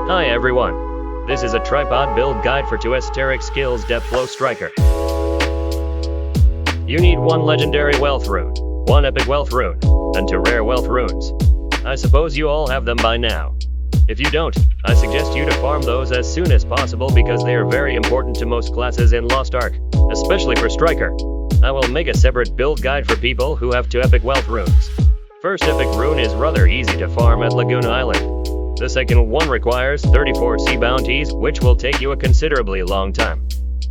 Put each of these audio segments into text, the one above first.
Hi everyone. This is a tripod build guide for 2 esoteric skills Deathblow Striker. You need 1 legendary wealth rune, 1 epic wealth rune, and 2 rare wealth runes. I suppose you all have them by now. If you don't, I suggest you to farm those as soon as possible because they are very important to most classes in Lost Ark, especially for Striker. I will make a separate build guide for people who have 2 epic wealth runes. First epic rune is rather easy to farm at Lagoon Island. The second one requires 34 sea bounties, which will take you a considerably long time.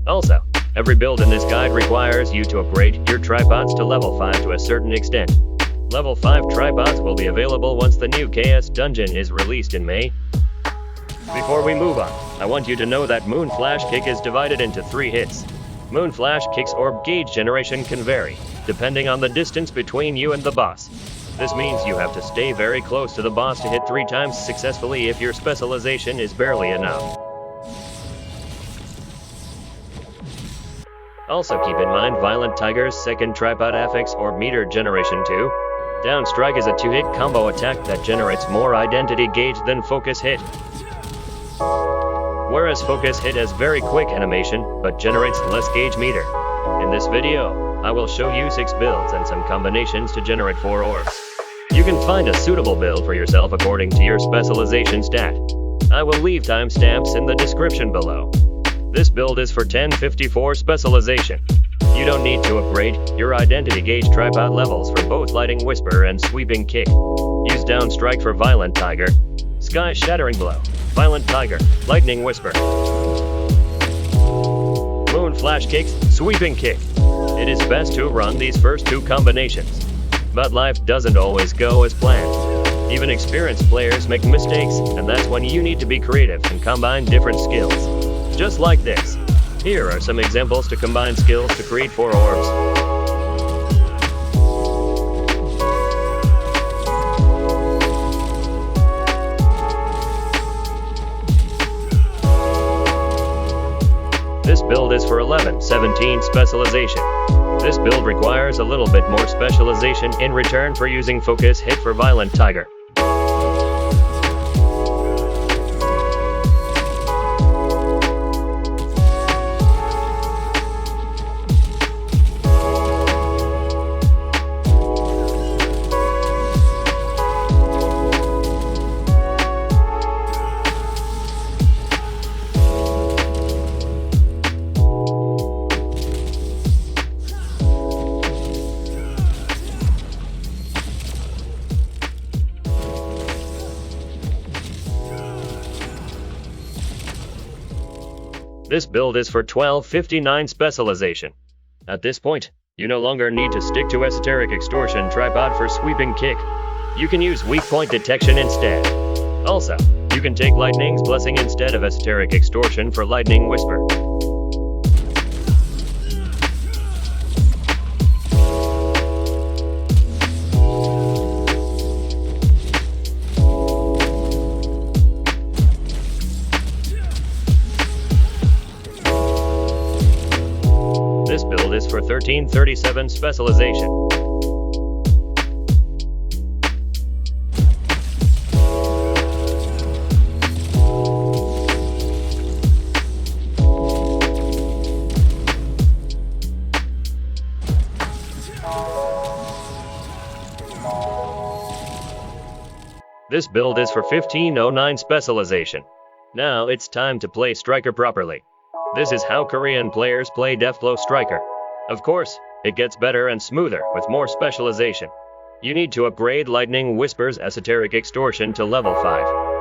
Also, every build in this guide requires you to upgrade your tripods to level 5 to a certain extent. Level 5 tripods will be available once the new KS dungeon is released in May. Before we move on, I want you to know that Moon Flash Kick is divided into 3 hits. Moon Flash Kick's orb gauge generation can vary, depending on the distance between you and the boss. This means you have to stay very close to the boss to hit 3 times successfully if your specialization is barely enough. Also keep in mind Violent Tiger's second tripod affix orb meter generation 2. Down Strike is a 2-hit combo attack that generates more identity gauge than Focus Hit. Whereas Focus Hit has very quick animation, but generates less gauge meter. In this video, I will show you 6 builds and some combinations to generate 4 orbs. You can find a suitable build for yourself according to your specialization stat. I will leave timestamps in the description below. This build is for 1054 specialization. You don't need to upgrade your identity gauge tripod levels for both Lightning Whisper and Sweeping Kick. Use Down Strike for Violent Tiger, Sky Shattering Blow, Violent Tiger, Lightning Whisper, Moon Flash Kicks, Sweeping Kick. It is best to run these first 2 combinations. But life doesn't always go as planned. Even experienced players make mistakes, and that's when you need to be creative and combine different skills. Just like this. Here are some examples to combine skills to create 4 orbs. This build is for 11-17 specialization. This build requires a little bit more specialization in return for using Focus Hit for Violent Tiger. This build is for 12-59 specialization. At this point, you no longer need to stick to Esoteric Extortion tripod for Sweeping Kick. You can use Weak Point Detection instead. Also, you can take Lightning's Blessing instead of Esoteric Extortion for Lightning Whisper. This build is for 13-37 specialization. This build is for 1509 specialization. Now it's time to play Striker properly. This is how Korean players play Deathblow Striker. Of course, it gets better and smoother with more specialization. You need to upgrade Lightning Whisper's Esoteric Extortion to level 5,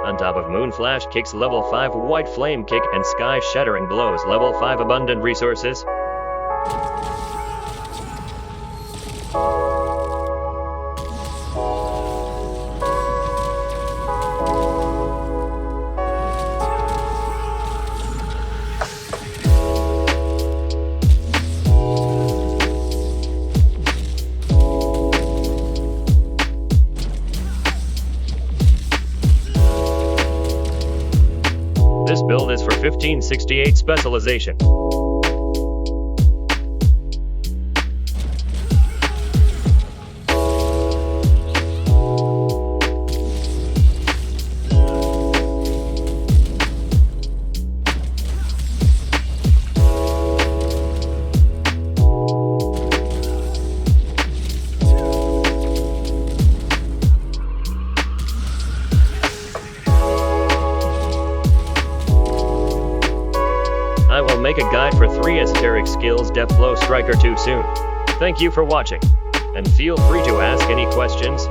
on top of Moon Flash Kick's level 5 White Flame Kick and Sky Shattering Blow's level 5 Abundant Resources. This build is for 1568 specialization. make a guide for 3 esoteric skills Deathblow Striker too soon. Thank you for watching, and feel free to ask any questions.